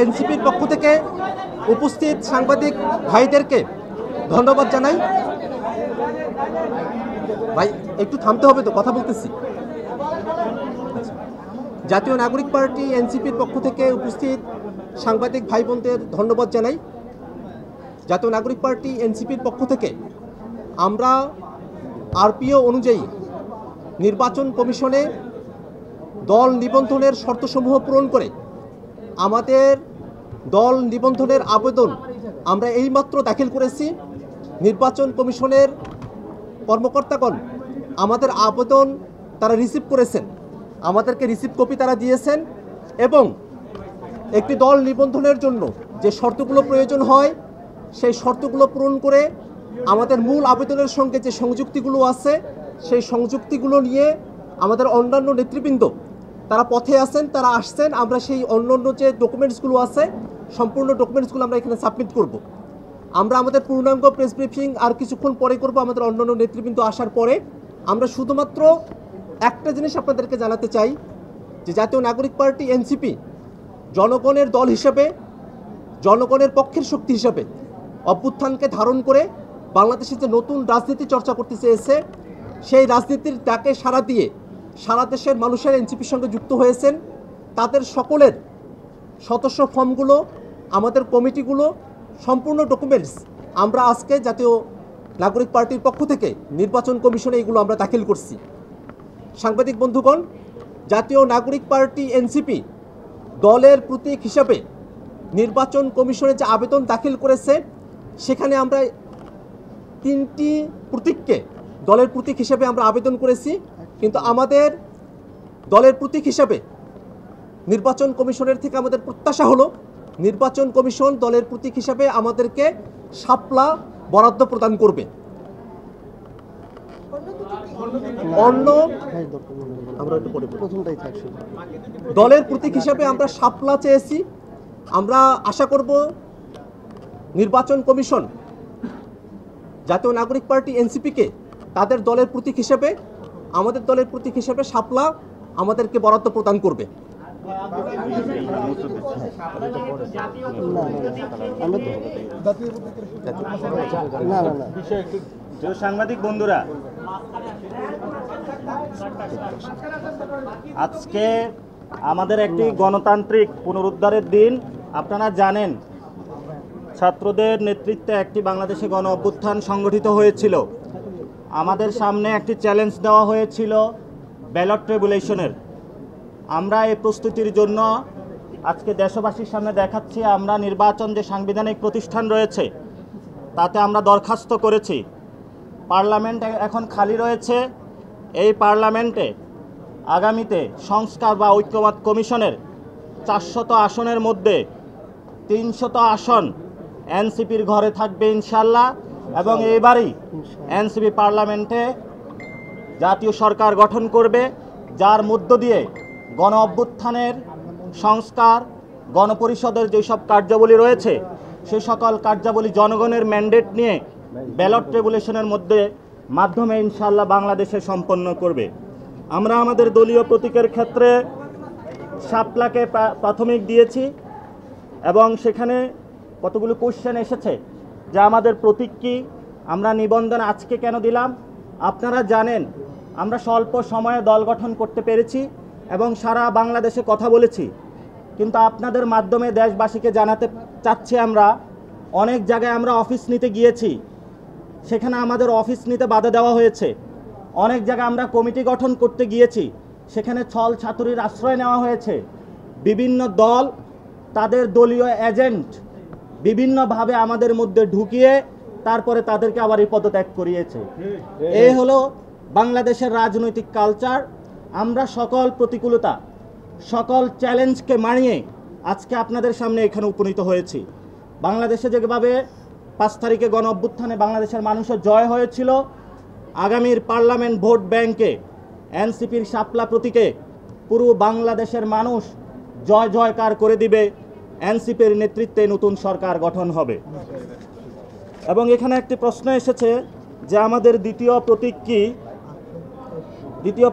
এনসিপির পক্ষ থেকে উপস্থিত সাংবাদিক ভাইদেরকে ধন্যবাদ জানাই। ভাই একটু থামতে হবে তো, কথা বলতেছি। জাতীয় নাগরিক পার্টি এনসিপির পক্ষ থেকে উপস্থিত সাংবাদিক ভাই বোনদের ধন্যবাদ জানাই। জাতীয় নাগরিক পার্টি এনসিপির পক্ষ থেকে আমরা আরপিও অনুযায়ী নির্বাচন কমিশনে দল নিবন্ধনের শর্তসমূহ পূরণ করে আমাদের দল নিবন্ধনের আবেদন আমরা এইমাত্র দাখিল করেছি। নির্বাচন কমিশনের কর্মকর্তাগণ আমাদের আবেদন তারা রিসিভ করেছেন, আমাদেরকে রিসিভ কপি তারা দিয়েছেন এবং একটি দল নিবন্ধনের জন্য যে শর্তগুলো প্রয়োজন হয় সেই শর্তগুলো পূরণ করে আমাদের মূল আবেদনের সঙ্গে যে সংযুক্তিগুলো আছে সেই সংযুক্তিগুলো নিয়ে আমাদের অন্যান্য নেতৃবৃন্দ তারা পথে আছেন, তারা আসছেন। আমরা সেই অন্যান্য যে ডকুমেন্টসগুলো আছে সম্পূর্ণ ডকুমেন্টসগুলো আমরা এখানে সাবমিট করব। আমরা আমাদের পূর্ণাঙ্গ প্রেস ব্রিফিং আর কিছুক্ষণ পরে করব আমাদের অন্যান্য নেতৃবৃন্দ আসার পরে। আমরা শুধুমাত্র একটা জিনিস আপনাদেরকে জানাতে চাই যে জাতীয় নাগরিক পার্টি এনসিপি জনগণের দল হিসেবে, জনগণের পক্ষের শক্তি হিসেবে অভ্যুত্থানকে ধারণ করে বাংলাদেশে যে নতুন রাজনীতি চর্চা করতে চেয়েছে সেই রাজনীতির ডাকে সাড়া দিয়ে সারা দেশের মানুষের এনসিপির সঙ্গে যুক্ত হয়েছেন। তাদের সকলের সদস্য ফর্মগুলো, আমাদের কমিটিগুলো, সম্পূর্ণ ডকুমেন্টস আমরা আজকে জাতীয় নাগরিক পার্টির পক্ষ থেকে নির্বাচন কমিশনে এগুলো আমরা দাখিল করছি। সাংবাদিক বন্ধুগণ, জাতীয় নাগরিক পার্টি এনসিপি দলের প্রতীক হিসাবে নির্বাচন কমিশনে যে আবেদন দাখিল করেছে সেখানে আমরা 3টি প্রতীককে দলের প্রতীক হিসাবে আমরা আবেদন করেছি, কিন্তু আমাদের দলের প্রতীক হিসাবে নির্বাচন কমিশনের থেকে আমাদের প্রত্যাশা হলো নির্বাচন কমিশন দলের প্রতীক হিসাবে আমাদেরকে শাপলা বরাদ্দ প্রদান করবে। দলের প্রতীক হিসাবে আমরা শাপলা চেয়েছি। আমরা আশা করব নির্বাচন কমিশন জাতীয় নাগরিক পার্টি এনসিপিকে তাদের দলের প্রতীক হিসেবে, আমাদের দলের প্রতীক হিসেবে শাপলা আমাদেরকে বরাদ্দ প্রদান করবে। সাংবাদিক বন্ধুরা, আজকে আমাদের একটি গণতান্ত্রিক পুনরুদ্ধারের দিন। আপনারা জানেন ছাত্রদের নেতৃত্বে একটি বাংলাদেশে গণ অভ্যুত্থান সংগঠিত হয়েছিল। আমাদের সামনে একটি চ্যালেঞ্জ দেওয়া হয়েছিল ব্যালট রেগুলেশনের। আমরা এই প্রস্তুতির জন্য আজকে দেশবাসীর সামনে দেখাচ্ছি আমরা নির্বাচন যে সাংবিধানিক প্রতিষ্ঠান রয়েছে তাতে আমরা দরখাস্ত করেছি। পার্লামেন্ট এখন খালি রয়েছে। এই পার্লামেন্টে আগামীতে সংস্কার বা ঐক্যমত কমিশনের 400 আসনের মধ্যে 300 আসন এনসিপির ঘরে থাকবে ইনশাল্লাহ, এবং এইবারই এনসিপি পার্লামেন্টে জাতীয় সরকার গঠন করবে, যার মধ্য দিয়ে গণ অভ্যুত্থানের সংস্কার, গণপরিষদের যেসব কার্যাবলী রয়েছে সে সকল কার্যাবলী জনগণের ম্যান্ডেট নিয়ে ব্যালট রেগুলেশনের মাধ্যমে ইনশাল্লাহ বাংলাদেশে সম্পন্ন করবে। আমরা আমাদের দলীয় প্রতীকের ক্ষেত্রে শাপলাকে প্রাথমিক দিয়েছি এবং সেখানে কতগুলো কোশ্চেন এসেছে যে আমাদের প্রতীক কি, আমরা নিবন্ধন আজকে কেন দিলাম। আপনারা জানেন আমরা স্বল্প সময়ে দল গঠন করতে পেরেছি এবং সারা বাংলাদেশে কথা বলেছি, কিন্তু আপনাদের মাধ্যমে দেশবাসীকে জানাতে চাচ্ছি আমরা অনেক জায়গায় আমরা অফিস নিতে গিয়েছি, সেখানে আমাদের অফিস নিতে বাধা দেওয়া হয়েছে। অনেক জায়গায় আমরা কমিটি গঠন করতে গিয়েছি, সেখানে ছল ছাতুরির আশ্রয় নেওয়া হয়েছে। বিভিন্ন দল তাদের দলীয় এজেন্ট বিভিন্নভাবে আমাদের মধ্যে ঢুকিয়ে তারপরে তাদেরকে আবার এই পদত্যাগ করিয়েছে। এই হলো বাংলাদেশের রাজনৈতিক কালচার। আমরা সকল প্রতিকূলতা, সকল চ্যালেঞ্জকে মানিয়ে আজকে আপনাদের সামনে এখানে উপনীত হয়েছি। বাংলাদেশে যেভাবে 5 তারিখে গণ অভ্যুত্থানে বাংলাদেশের মানুষের জয় হয়েছিল, আগামীর পার্লামেন্ট ভোট ব্যাংকে এনসিপির শাপলা প্রতীকে পুরো বাংলাদেশের মানুষ জয় জয়কার করে দিবে। এনসিপির নেতৃত্বে নতুন সরকার গঠন হবে। এবং এখানে একটি প্রশ্ন এসেছে যে আমাদের দ্বিতীয় প্রতীক কি। দ্বিতীয়